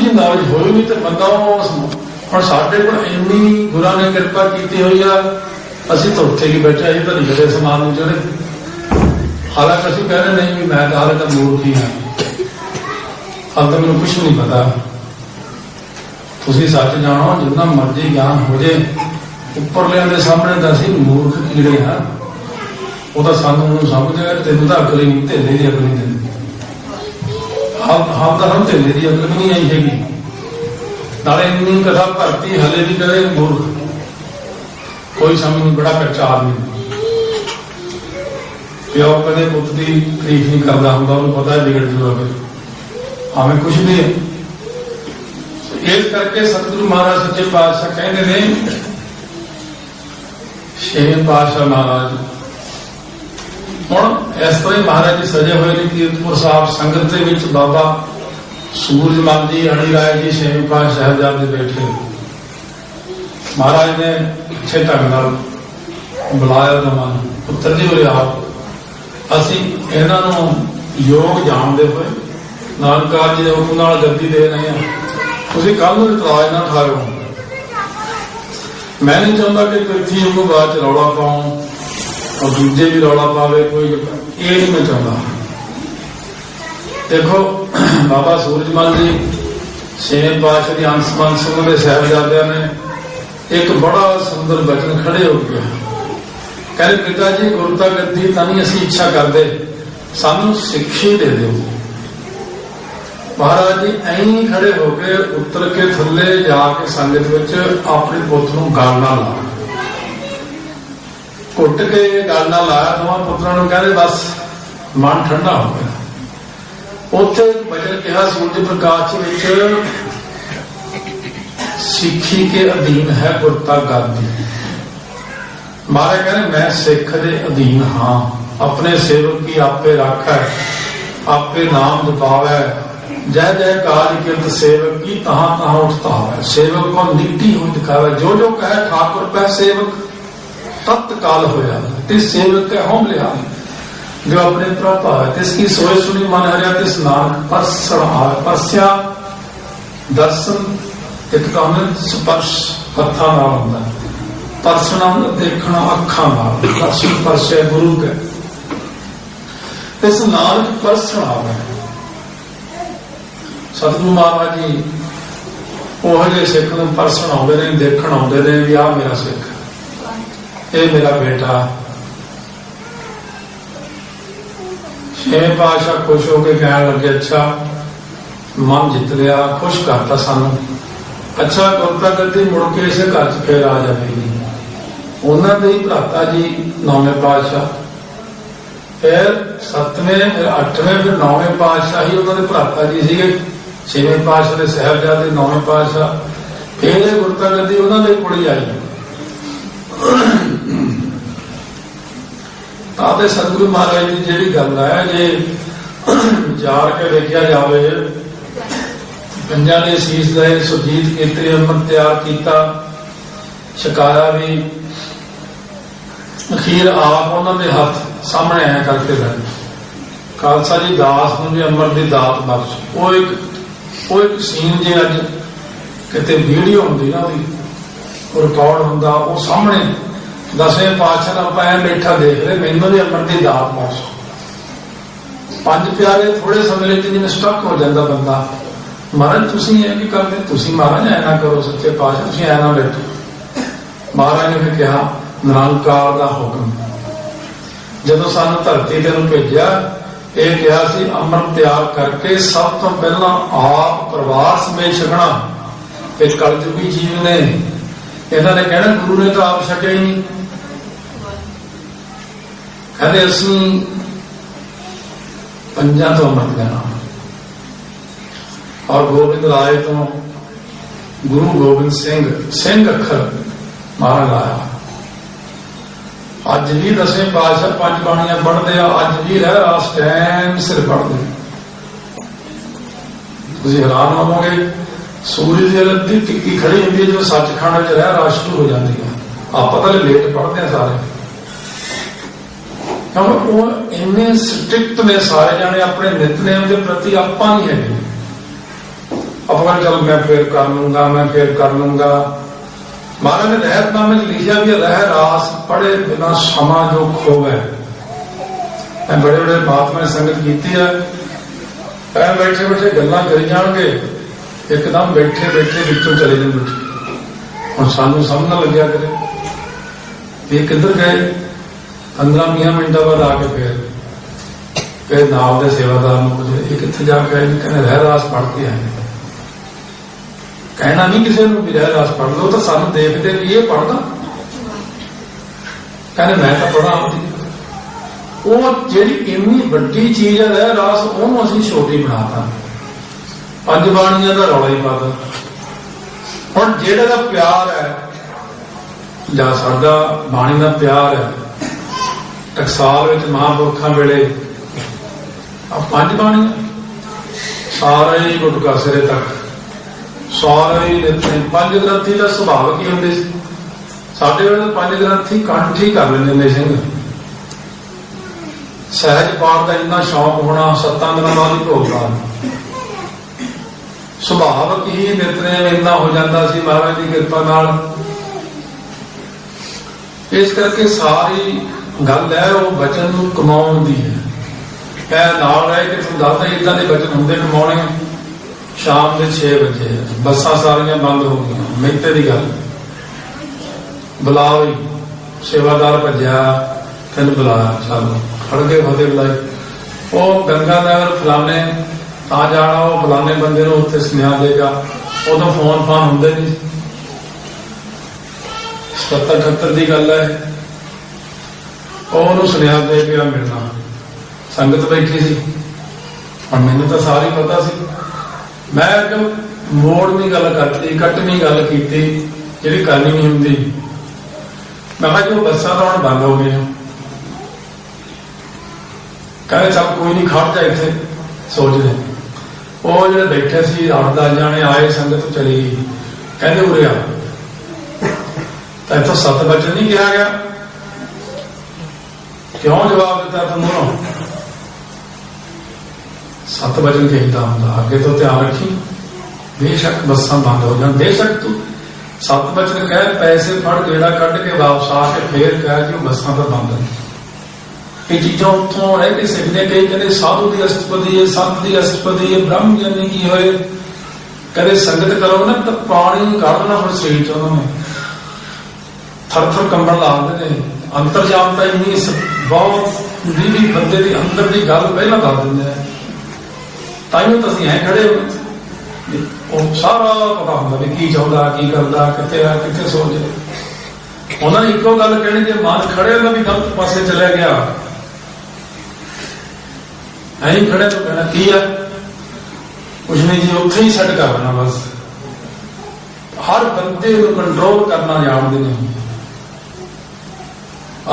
जी knowledge होई नहीं तो बंदा हम साढ़े को इन्नी गुरु ने कृपा की हुई आ, असी तो उत्थे ही बैठे अभी तो नहीं गए समान में चढ़े। हालांकि असं कह रहे नहीं भी मैं तो हाले तक मूर्ख ही हाँ, हाल तो मैंने कुछ नहीं पता। तुसी सच जानो जितना मर्जी ज्ञान हो जाए, उपरलियां दे सामने तो असीं मूर्ख कीड़े हाँ, वो तो सानू समझ आ तेन तो अकल ही नहीं, धेले की अकल नहीं देनी। हाल तो हम धेले की अकल भी नहीं आई हैगी, नाले इन्नी कथा भरती हले भी करे मूर्ख, कोई समझ नहीं, बड़ा कच्चा आदमी। प्यो कदे पुत की तारीफ नहीं करता होंगे, उन्हें पता है बिगड़ जूगा फिर, हमें कुछ नहीं है। इस करके सतगुरु महाराज सच्चे पातशाह कहते ने, छेवें पातशाह महाराज हुण इस तरह ही महाराज जी सजे हुए ने कीरतपुर साहब संगत दे विच बाबा सूरजमल जी, हरि राय जी, छेवें पातशाह साहिबजादे बैठे। महाराज ने अच्छे ढंग नाल बुलाया उन्होंने, पुत्र जी उरे आओ, असी इन्हां नूं योग जानते हुए नानकार जी दे हुक्म नाल गद्दी दे रहे हैं, तुसीं कल नूं इतराज ना खाओ। मैं नहीं चाहता कि पृथ्वी उनको बाद रौला पाऊं और दूजे भी रौला पावे, कोई ये नहीं मैं चाहता। देखो बाबा सूरजमल जी छेवें पातशाह की अंश मंश उन्होंने साहिबजादियां ने एक बड़ा सुंदर बचन खड़े हो गया, कहते पिता जी गुरता गद्दी तां नहीं असीं इच्छा करते, सानू सिक्खी दे दो। महाराज जी ऐं खड़े होके उतर के थले जाके संगत विच अपने पुत्र नूं गल नाल ला, घुट के गल नाल लाया, दोवां पुत्रां नूं कहते बस मन ठंडा हो गया। उत्थे एक वचन कहा सूरज प्रकाश विच, सिक्खी के अधीन है गुरता गद्दी। महाराज कहते मैं सिख दे अधीन हाँ, अपने सेवक की आपे राखै, आपे नाम जपावै, जय जय काज किरत सेवक की तहां तहां उठता है। सेवक को निकटी हुई दिखावे, जो जो कहे ठाकुर पै सेवक तत्काल होया, तिस सेवक के होम लिया, जो अपने प्रभु है तिसकी सोए सुनी मन हरिया, तिस नानक परसण आवे। परस्या दर्शन एक तो हमें स्पर्श हत्था नाल हुंदा, परसना देखना अखां नाल, दर्शन परसे गुरु के, तिस नानक परसण आवे। सतगुरु महाराज जी ओह जे सिख नूं परसण आउंदे ने, देखण आउंदे ने भी आ मेरा सिख, ये मेरा बेटा। छेवें पातशाह खुश होकर कहने लगे, अच्छा मन जित लिया, खुश करता सानू, अच्छा गुरता गद्दी मुड़ के इसे घर च फिर आ जाएगी। उन्होंने ही भराता जी नौवें पातशाह, फिर सतवें, फिर अठवें, फिर नौवें पातशाह ही उन्होंने भराता जी सीगे। छेवें पातशाह के साहिबजादे, नौवें पातशाह, फिर गुरता गद्दी उन्होंने कोल आई। ताते सतगुरु महाराज की जी गल है, जे जार के देखा जाए, पंजां ने शीश लए, सुरजीत कीते, अमृत तैयार किया, छकाया भी, अखीर आप उन्होंने हाथ सामने आया करके गए, खालसा जी दास नूं भी अमृत की दात बख्श। वो एक सीन जे अज किते वीडियो होंदी ना, रिकॉर्ड होंदा, वो सामने दसवें पातशाह आप ऐ बैठा देख रहे, मैनूं भी अमृत की दात बख्श। पंज प्यारे थोड़े समय जिवें स्टक हो जाता बंदा, महाराज तुसीं ऐ की करदे, तुसीं महाराज ऐ ना करो, सच्चे पातशाह तुसीं ऐ ना बैठो। महाराज ने फिर कहा निरंकार दा हुक्म, जदों सानूं धरती ते नूं भेजिया, यह कहा सी अमृत तैयार करके सब तो पहला आप परिवार समेत छकना। फिर कलयुगी जीव ने इन्होंने कहना गुरु ने तो आप छकिया ही नहीं, कहते असीं पंजां तो अमृत लेना, और गोबिंद राय तो गुरु गोबिंद सिंह अखर मारा लाया। अज भी दसवें पातशाह पंज बाणियां पढ़ते हैं, अज भी रह रास टाइम सिर पढ़ते, तुसीं हैरान होवोगे। सूरज की अद्धी टिक्की खड़ी होती है जो सचखंड में रह रास शुरू हो जाती है, आप पता लेट पढ़ते हैं सारे, क्योंकि वो इन्ने स्ट्रिक्ट ने सारे जाने अपने नितनेम के प्रति। आपां नहीं है ਆਪਾਂ चल मैं फिर कर लूंगा, मैं फिर कर लूंगा। महाराज ने रहतनामे च लिखा भी रह रास पढ़े बिना समा जो खोवे। मैं बड़े बड़े महात्मा ने संगत की है, बैठे बैठे गल्लां करी जाएंगे, एकदम बैठे बैठे विचों चले जाएंगे। हम सानू समझ ना लग्या करे ये किधर गए। 15-20 मिनट बाद आके फिर नाल दे सेवादार मुझे ये कितने जाके आए, कहने रह रास पढ़ के आए। कहना नहीं किसी को भी रह रास पढ़ लो, तो सानू देखते भी ये पढ़दा, कहने मैं तो पढ़ा। वो जी इन्नी वड्डी चीज है रह रास, ओनू असीं छोटी बनाता, 5 बाणियां दा रौला ही पाता। हुण जेड़ा दा प्यार है जां साडा बाणी दा प्यार है, टकसाल विच महापुरखां वेले 5 बाणियां सारे ही गुटका सिरे तक सारे ही 5 ग्रंथी का सुभाव की होंदे सी। साडे वेले 5 ग्रंथी कंठ ही कर लेंदे ने सिंह। सहज पाठ का इन्ना शौक होना, 7 दिनों बाद ही भोग पाना, सुभावक ही नितनेम इन्ना हो जाता सी महाराज की कृपा नाल। इस करके सारी गल है वो बचन नूं कमाउण दी है। नाल रह के तुम दसदा इदा के बचन होंगे कमाने। शाम के 6 बजे बसां सारियां बंद हो गई, मिहनत की गल बुला भी सेवादार भज्या, तेन बुलाया, चलो खड़ के फतेह बुलाई। वो गंगा नगर फलाने आ जाना, वो फलाने बंदे नूं उत्थे सुनेहा देगा। उदों फोन फान होंदे नहीं, 77-78 की गल है। उन्होंने सुनेहा दे के मिलना, संगत बैठी सी। और मैनूं तो सारी पता सी, मैं जो मोड़नी गल करती, कटनी गल की जी करनी नहीं होंगी। मैं कहा जो बसा तो हम बंद हो गई, कहते चल कोई नहीं खड़ जा इतने सोच रहे। वो जो बैठे सी 8-10 जाने आए, संगत चली गई। कहते उरे आ, तो इतों 7 बजे नहीं कहा गया, क्यों जवाब दिता तुमने? 7 बजे कहता होंगे अगे तो ध्यान रखी, बेशक बसा बंद हो जाए, बेशक तू 7 बजे कह पैसे फड़ गेड़ा कट के वापस आके फिर कह कि बसा तो बंद है। ये चीजा उतों रह के सीखने कई कहते साधु की अष्टपदी है, संत की अष्टपदी है, ब्रह्म ज्ञानी की होए। कहते संगत करो ना तो पानी काढ़ना फिर शरीर च उन्होंने थर थर कंबन लाते हैं। अंतर जानता ही नहीं, बहुत भी बंदे की अंदर की गल पहला दस देंगे। ताइयों तो असं ऐ खड़े हो, सारा पता होंगे भी की चाहता, की करता, कितने सोच। उन्होंने इको गल कहनी, जो मन खड़े का भी गलत पासे चले गया, ऐ खड़े तो कहना की है कुछ नहीं जी, उत्थे ही सैट कर देना। बस हर बंदे को कंट्रोल करना जानते नहीं।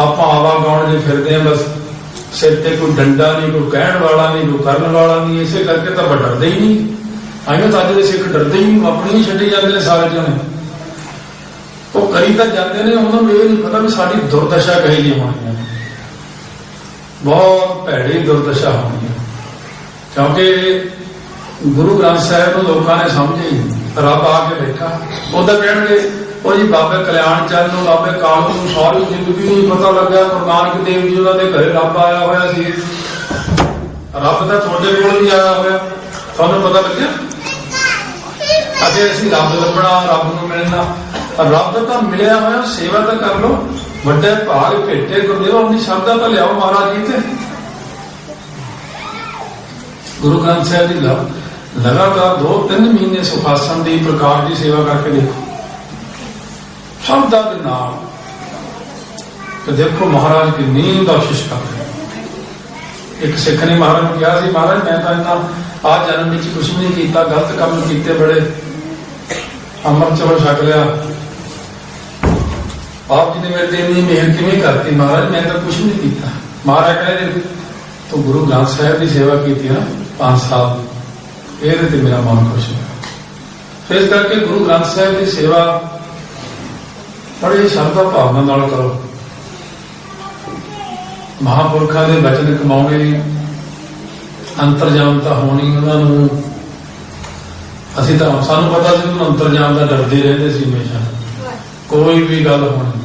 आप आवागौण जो फिरते हैं, बस सिर ते कोई डंडा नहीं, कोई कहण वाला नहीं, कोई करन वाला नहीं। इसे करके तो डरते ही नहीं। आइयो तो अज के सिख डरते ही नहीं, अपनी ही छड्डी जाते हैं सारे जने। वो करी तो जाते हैं, उन्होंने ये नहीं पता भी साड़ी दुर्दशा कही जी होनी है, बहुत भैड़ी दुर्दशा होनी है। क्योंकि गुरु ग्रंथ साहिब को लोगों ने समझे ही, रब आके बैठा उदा कहे वो जी बाबे कल्याण चंद नूं, बाबे कालू नूं सारी जिंदगी नहीं पता लग्या गुरु नानक देव जी उन्होंने घरे रब आया हुआ सी। रब तो थोड़े कोल भी आया हुआ, थानू पता लग्या? अजे असीं रब लभना, रब नूं मिलना, रब तो मिलिया होया, सेवा तो कर लो। वड्डे भाग भेटे गुरदेव, अपनी शब्दा तो लियाओ महाराज जी ते। गुरु ग्रंथ साहिब जी लगातार 2-3 महीने सुखासन की प्रकाश की सेवा करके देखो, शब्दा के नाम तो देखो महाराज की नींद बख्शिश कर रहे। एक सिख ने महाराज को कहा सी, महाराज मैं तो इन्ना आज जन्म में कुछ भी नहीं किया, गलत काम किए बड़े, अमृत चवल छक लिया, आप जी ने मेरे ते इन्नी मेहर किवें करती? महाराज मैं तो कुछ भी नहीं किया। महाराज कहे तो गुरु ग्रंथ साहिब की सेवा की ना 5 साल, ये मेरा मन खुश है। फिर इस करके गुरु ग्रंथ साहिब की सेवा बड़ी श्रद्धा भावना नाल करो। महापुरखों के वचन कमाने, अंतरजामता होनी, उन्होंने ਅਸੀਂ ਤਾਂ ਸਾਨੂੰ ਪਤਾ ਸੀ ਉਹਨੂੰ ਅੰਤਰਜਾਮ ਦਾ ਡਰਦੇ ਰਹਿੰਦੇ ਸੀ ਹਮੇਸ਼ਾ, ਕੋਈ ਵੀ ਗੱਲ ਹੋਣੀ।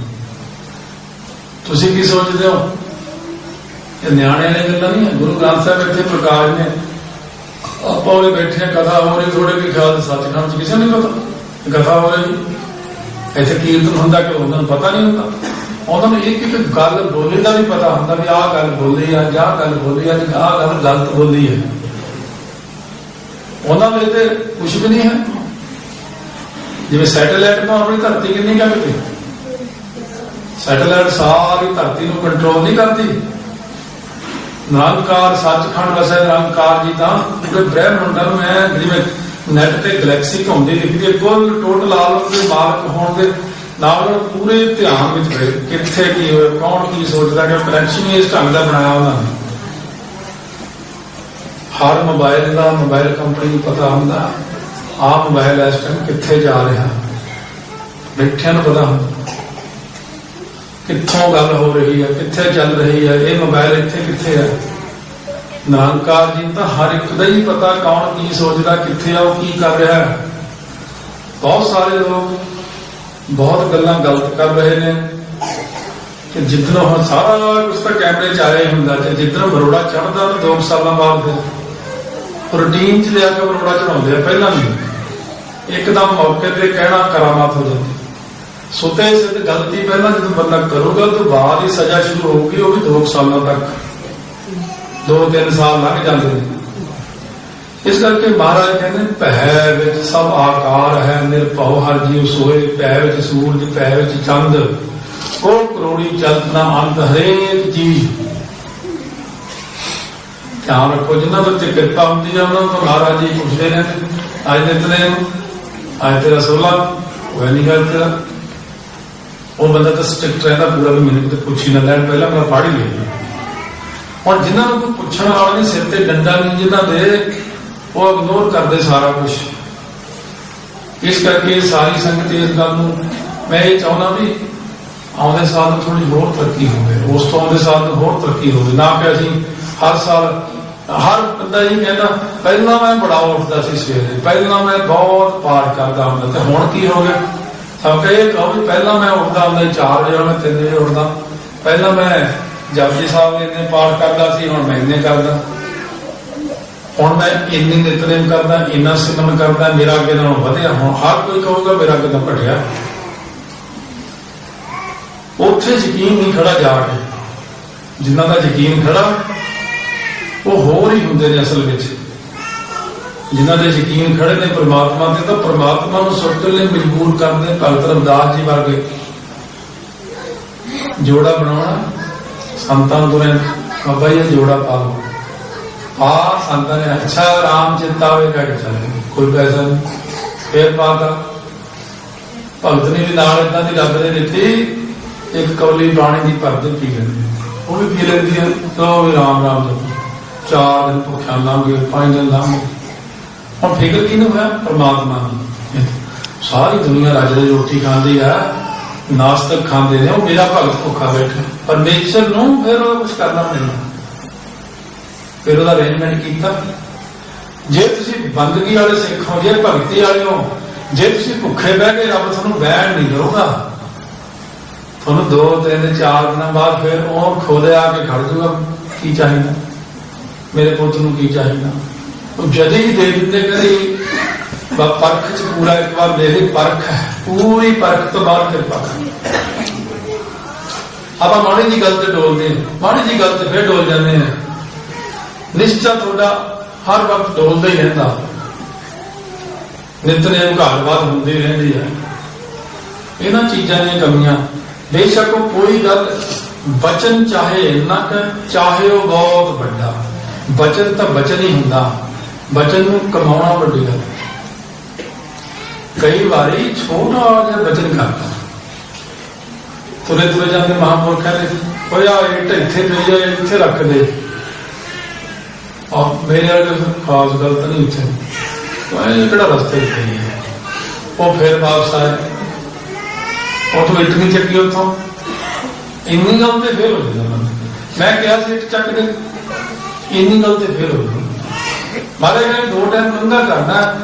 ਤੁਸੀਂ ਕੀ ਸੋਚਦੇ ਹੋ? ਇਹ ਨਿਆਣੇ ਵਾਲੀ ਗੱਲਾਂ ਨਹੀਂ ਹੈ। ਗੁਰੂ ਗ੍ਰੰਥ ਸਾਹਿਬ ਇੱਥੇ ਪ੍ਰਕਾਸ਼ ਨੇ, ਆਪਾਂ ਉਹਦੇ ਬੈਠੇ ਆ, ਕਥਾ ਹੋ ਰਹੀ, ਥੋੜੇ ਵੀ ਖਿਆਲ ਸੱਚਖੰਡ ਚ ਕਿਸੇ ਨੂੰ ਨਹੀਂ ਪਤਾ ਕਥਾ ਹੋ ਰਹੀ, ਇੱਥੇ ਕੀਰਤਨ ਹੁੰਦਾ ਕਿ ਉਹਨਾਂ ਨੂੰ ਪਤਾ ਨਹੀਂ ਹੁੰਦਾ। ਉਹਨਾਂ ਨੂੰ ਇੱਕ ਇੱਕ ਗੱਲ ਬੋਲੀ ਦਾ ਵੀ ਪਤਾ ਹੁੰਦਾ ਵੀ ਆਹ ਗੱਲ ਬੋਲੀ ਆ, ਆਹ ਗੱਲ ਬੋਲੀ ਆ, ਆਹ ਗੱਲ ਗਲਤ ਬੋਲੀ ਹੈ। ਉਹਨਾਂ ਵਿੱਚ ਤੇ ਕੁਛ ਵੀ ਨਹੀਂ ਹੈ। ਜਿਵੇਂ ਸੈਟੇਲਾਈਟ ਤੋਂ ਆਪਣੀ ਧਰਤੀ ਕਿੰਨੀ ਕਰਦੀ, ਸੈਟੇਲਾਈਟ ਸਾਰੀ ਧਰਤੀ ਨੂੰ ਕੰਟਰੋਲ ਨਹੀਂ ਕਰਦੀ। ਨਿਰੰਕਾਰ ਸੱਚਖੰਡ ਵਸੇ ਨਿਰੰਕਾਰ ਜੀ ਤਾਂ ਪੂਰੇ ਬ੍ਰਹਿਮੰਡਾਂ ਨੂੰ ਐ ਜਿਵੇਂ ਨੈਟ ਤੇ ਗਲੈਕਸੀ ਘੁੰਮਦੀ ਦਿਖਦੀ ਹੈ, ਕੁੱਲ ਟੋਟਲ ਆਲਮ ਦੇ ਮਾਲਕ ਹੋਣ ਦੇ ਨਾਲ ਪੂਰੇ ਧਿਆਨ ਵਿੱਚ ਰਹੇ ਕਿੱਥੇ ਕੀ ਹੋਇਆ, ਕੌਣ ਕੀ ਸੋਚਦਾ, ਕਿ ਕਨੈਕਸ਼ਨ ਹੀ ਇਸ ਢੰਗ ਦਾ ਬਣਾਇਆ ਉਹਨਾਂ ਨੇ। ਹਰ ਮੋਬਾਈਲ ਦਾ ਮੋਬਾਈਲ ਕੰਪਨੀ ਨੂੰ ਪਤਾ ਹੁੰਦਾ ਆਹ ਮੋਬਾਈਲ ਇਸ ਟਾਈਮ ਕਿੱਥੇ ਜਾ ਰਿਹਾ, ਬੈਠਿਆਂ ਨੂੰ ਪਤਾ ਹੁੰਦਾ ਕਿੱਥੋਂ ਗੱਲ ਹੋ ਰਹੀ ਹੈ, ਕਿੱਥੇ ਚੱਲ ਰਹੀ ਹੈ, ਇਹ ਮੋਬਾਈਲ ਇੱਥੇ ਕਿੱਥੇ ਹੈ। ਨਿਰੰਕਾਰ ਜੀ ਤਾਂ ਹਰ ਇੱਕ ਦਾ ਹੀ ਪਤਾ ਕੌਣ ਕੀ ਸੋਚਦਾ, ਕਿੱਥੇ ਆ, ਉਹ ਕੀ ਕਰ ਰਿਹਾ ਹੈ। ਬਹੁਤ ਸਾਰੇ ਲੋਕ ਬਹੁਤ ਗੱਲਾਂ ਗਲਤ ਕਰ ਰਹੇ ਨੇ ਕਿ ਜਿੱਦਣ ਹੁਣ ਸਾਰਾ ਕੁਛ ਤਾਂ ਕੈਮਰੇ ਚ ਆਇਆ ਹੀ ਹੁੰਦਾ, ਤੇ ਜਿੱਦਣ ਬਰੋੜਾ ਚੜ੍ਹਦਾ ਤਾਂ 2 ਸਾਲਾਂ ਬਾਅਦ ਫਿਰ ਰੂਟੀਨ ਚ ਲਿਆ ਕੇ ਬਰੋੜਾ ਚੜਾਉਂਦੇ ਆ। ਪਹਿਲਾਂ ਨਹੀਂ, ਇੱਕਦਮ ਮੌਕੇ ਤੇ ਕਹਿਣਾ ਕਰਾਮਾਤ ਹੋ ਜਾਂਦੀ। ਸੁਤੇ ਸਿੱਧ ਗਲਤੀ ਪਹਿਲਾਂ ਜਦੋਂ ਬੰਦਾ ਕਰੂਗਾ ਤਾਂ ਬਾਅਦ ਹੀ ਸਜ਼ਾ ਸ਼ੁਰੂ ਹੋਊਗੀ, ਉਹ ਵੀ 2 ਸਾਲਾਂ ਤੱਕ, 2-3 ਸਾਲ ਲੰਘ ਜਾਂਦੇ ਨੇ। ਇਸ ਕਰਕੇ ਮਹਾਰਾਜ ਕਹਿੰਦੇ ਭੈ ਵਿੱਚ ਸਭ ਆਕਾਰ ਹੈ, ਨਿਰਭਉ ਹਰ ਜੀਵ ਸੋਏ, ਭੈ ਵਿੱਚ ਸੂਰਜ, ਭੈ ਵਿੱਚ ਚੰਦ, ਕੋਟ ਕਰੋੜੀ ਚਲਤ ਨਾ ਅੰਤ, ਹਰੇਕ ਚੀਜ਼। ਧਿਆਨ ਰੱਖੋ, ਜਿਨ੍ਹਾਂ ਦੇ ਉੱਤੇ ਕਿਰਪਾ ਹੁੰਦੀ ਹੈ ਉਹਨਾਂ ਨੂੰ ਮਹਾਰਾਜ ਜੀ ਪੁੱਛਦੇ ਨੇ, ਅੱਜ ਦਿੱਤਨੇ ਅੱਜ ਤੇਰਾ 16 ਹੋਇਆ ਨਹੀਂ ਗੱਲ ਤੇਰਾ। ਉਹ ਬੰਦਾ ਤਾਂ ਸਟ੍ਰਿਕਟ ਰਹਿੰਦਾ ਪੂਰਾ ਵੀ ਮੈਨੂੰ ਕਿਤੇ ਪੁੱਛ ਹੀ ਨਾ ਲੈਣ, ਪਹਿਲਾਂ ਮੈਂ ਪੜ੍ਹ ਹੀ ਲਿਆ। ਹੁਣ ਜਿਨ੍ਹਾਂ ਨੂੰ ਕੋਈ ਪੁੱਛਣ ਵਾਲਾ ਨਹੀਂ, ਸਿਰ ਤੇ ਡੰਡਾ ਨਹੀਂ ਜਿਨ੍ਹਾਂ ਦੇ, ਉਹ ਇਗਨੋਰ ਕਰਦੇ ਸਾਰਾ ਕੁਝ। ਇਸ ਕਰਕੇ ਸਾਰੀ ਸੰਗਤ ਇਸ ਗੱਲ ਨੂੰ ਮੈਂ ਇਹ ਚਾਹੁੰਦਾ ਵੀ ਆਉਂਦੇ ਸਾਲ ਨੂੰ ਥੋੜੀ ਹੋਰ ਤਰੱਕੀ ਹੋਵੇ, ਉਸ ਤੋਂ ਆਉਂਦੇ ਸਾਲ ਨੂੰ ਹੋਰ ਤਰੱਕੀ ਹੋਵੇ। ਨਾ ਕਿ ਅਸੀਂ ਹਰ ਸਾਲ ਹਰ ਬੰਦਾ ਇਹ ਕਹਿੰਦਾ ਪਹਿਲਾਂ ਮੈਂ ਬੜਾ ਉੱਠਦਾ ਸੀ ਸਵੇਰੇ, ਪਹਿਲਾਂ ਮੈਂ ਬਹੁਤ ਪਾਠ ਕਰਦਾ ਹੁੰਦਾ, ਤੇ ਹੁਣ ਕੀ ਹੋ ਗਿਆ? ਸਭ ਇਹ ਕਹੋ ਵੀ ਪਹਿਲਾਂ ਮੈਂ ਉੱਠਦਾ ਹੁੰਦਾ 4 ਵਜੇ, ਮੈਂ 3 ਵਜੇ ਉੱਠਦਾ, ਪਹਿਲਾਂ ਮੈਂ ਜਪਜੀ ਸਾਹਿਬ ਦੇ ਇੰਨੇ ਪਾਠ ਕਰਦਾ ਸੀ, ਹੁਣ ਮੈਂ ਇੰਨੇ ਕਰਦਾ, ਹੁਣ ਮੈਂ ਇੰਨੇ ਨਿਤਨੇਮ ਕਰਦਾ, ਇੰਨਾ ਸਿਮਰਨ ਕਰਦਾ, ਮੇਰਾ ਅੱਗੇ ਨਾਲੋਂ ਵਧਿਆ। ਹੁਣ ਹਰ ਕੋਈ ਕਹੂਗਾ ਮੇਰਾ ਅੱਗੇ ਤਾਂ ਘਟਿਆ। ਉੱਥੇ ਯਕੀਨ ਨਹੀਂ ਖੜਾ ਜਾ ਕੇ, ਜਿਨ੍ਹਾਂ ਦਾ ਯਕੀਨ ਖੜਾ ਉਹ ਹੋਰ ਹੀ ਹੁੰਦੇ ਨੇ ਅਸਲ ਵਿੱਚ। ਜਿਨ੍ਹਾਂ ਦੇ ਯਕੀਨ ਖੜੇ ਨੇ ਪ੍ਰਮਾਤਮਾ ਤੇ, ਤਾਂ ਪ੍ਰਮਾਤਮਾ ਨੂੰ ਸੁੱਟਣ ਲਈ ਮਜਬੂਰ ਕਰਦੇ। ਭਗਤ ਰਵਿਦਾਸ ਜੀ ਵਰਗੇ ਜੋੜਾ ਬਣਾਉਣਾ, ਸੰਤਾਂ ਨੂੰ ਤੁਰੇ ਬਾਬਾ ਜੀ ਜੋੜਾ ਪਾ ਲਓ, ਆ ਸੰਤਾਂ ਨੇ ਅੱਛਾ ਰਾਮ ਚਿੰਤਾਵੇ ਕਹਿ ਕੇ ਚਲੇ, ਕੋਈ ਪੈਸਾ ਨਹੀਂ, ਫੇਰ ਪਾਤਾ। ਭਗਤ ਨੇ ਵੀ ਨਾਲ ਏਦਾਂ ਦੀ ਰੱਬ ਨੇ ਦਿੱਤੀ, ਇੱਕ ਕੌਲੀ ਪਾਣੀ ਦੀ ਭਰ ਦਿੱਤੀ, ਉਹ ਵੀ ਪੀ ਲੈਂਦੀ ਹੈ, ਤਾਂ ਵੀ ਰਾਮ ਰਾਮ ਜਪੋ। 4 ਦਿਨ ਭੁੱਖਿਆ ਲੰਘ ਗਏ, 5 ਦਿਨ ਲੰਘ ਗਏ। ਹੁਣ ਫਿਕਰ ਕਿਹਨੂੰ ਹੋਇਆ? ਪਰਮਾਤਮਾ ਨੂੰ। ਸਾਰੀ ਦੁਨੀਆ ਰੱਜ ਦੀ ਰੋਟੀ ਖਾਂਦੀ ਆ, ਨਾਸਤਕ ਖਾਂਦੇ ਨੇ, ਉਹ ਮੇਰਾ ਭਗਤ ਭੁੱਖਾ ਬੈਠਾ। ਪਰਮੇਸ਼ਰ ਨੂੰ ਫਿਰ ਉਹ ਕੁਛ ਕਰਨਾ ਪੈਂਦਾ, ਫਿਰ ਉਹਦਾ ਅਰੇਂਜਮੈਂਟ ਕੀਤਾ। ਜੇ ਤੁਸੀਂ ਬੰਦਗੀ ਵਾਲੇ ਸਿੱਖ ਹੋ, ਜੇ ਭਗਤੀ ਵਾਲੇ ਹੋ, ਜੇ ਤੁਸੀਂ ਭੁੱਖੇ ਬਹਿ ਕੇ ਰੱਬ ਤੁਹਾਨੂੰ ਬਹਿਣ ਨਹੀਂ ਕਰੂਗਾ, ਤੁਹਾਨੂੰ 2, 3, 4 ਦਿਨਾਂ ਬਾਅਦ ਫਿਰ ਉਹ ਖੋਲੇ ਆ ਕੇ ਖੜ ਜੂਗਾ, ਕੀ ਚਾਹੀਦਾ ਮੇਰੇ ਪੁੱਤ ਨੂੰ, ਕੀ ਚਾਹੀਦਾ। ਉਹ ਜਦ ਹੀ ਦੇ ਦਿੰਦੇ ਕਰੀ ਪਰਖ ਚ ਪੂਰਾ ਇੱਕ ਵਾਰ ਮੇਰੀ ਪਰਖ ਹੈ, ਪੂਰੀ ਪਰਖ ਤੋਂ ਬਾਅਦ ਕਿਰਪਾ ਕਰ। ਆਪਾਂ ਮਾੜੀ ਜੀ ਗੱਲ ਤੇ ਡੋਲਦੇ, ਮਾੜੀ ਜੀ ਗੱਲ ਤੇ ਫਿਰ ਡੋਲ ਜਾਂਦੇ ਹਾਂ। ਨਿਸ਼ਚਾ ਤੁਹਾਡਾ ਹਰ ਵਕਤ ਡੋਲਦਾ ਹੀ ਰਹਿੰਦਾ, ਨਿਤਨੇਮ ਘਾਟ-ਬਾਤ ਹੁੰਦੀ ਰਹਿੰਦੀ ਹੈ। ਇਹਨਾਂ ਚੀਜ਼ਾਂ ਦੀਆਂ ਕਮੀਆਂ, ਬੇਸ਼ੱਕ ਉਹ ਕੋਈ ਗੱਲ ਬਚਨ ਚਾਹੇ ਇੰਨਾ ਕੁ, ਚਾਹੇ ਉਹ ਬਹੁਤ ਵੱਡਾ, ਬਚਨ ਤਾਂ ਬਚਨ ਹੀ ਹੁੰਦਾ, ਬਚਨ ਨੂੰ ਕਮਾਉਣਾ ਵੱਡੀ ਗੱਲ। ਕਈ ਵਾਰੀ ਛੋਟਾ ਜਿਹਾ ਬਚਨ ਕਰਦਾ, ਤੁਰੇ ਤੁਰੇ ਜਾਂਦੇ ਮਹਾਂਪੁਰਖਾਂ ਨੇ ਹੋਇਆ ਇੱਟ ਇੱਥੇ ਪਈ ਜਾਏ, ਇੱਥੇ ਰੱਖ ਦੇ, ਔਰ ਮੇਰੇ ਵਾਲੇ ਖਾਸ ਗਲਤ ਨਹੀਂ, ਇੱਥੇ ਕਿਹੜਾ ਰਸਤੇ ਪਈ ਹੈ। ਉਹ ਫਿਰ ਵਾਪਸ ਆਏ, ਉੱਥੋਂ ਇੱਟ ਨਹੀਂ ਚੱਕੀ, ਉੱਥੋਂ ਇੰਨੀ ਗੱਲ ਤੇ ਫੇਲ ਹੋ ਜਾਂਦਾ। ਮੈਂ ਕਿਹਾ ਸੀ ਇੱਟ ਚੱਕ ਦੇ, ਇੰਨੀ ਗੱਲ ਤੇ ਫੇਲ ਹੋ ਗਈ। ਮਹਾਰਾਜ ਨੇ 2 ਟਾਈਮ ਲੰਗਰ ਕਰਨਾ,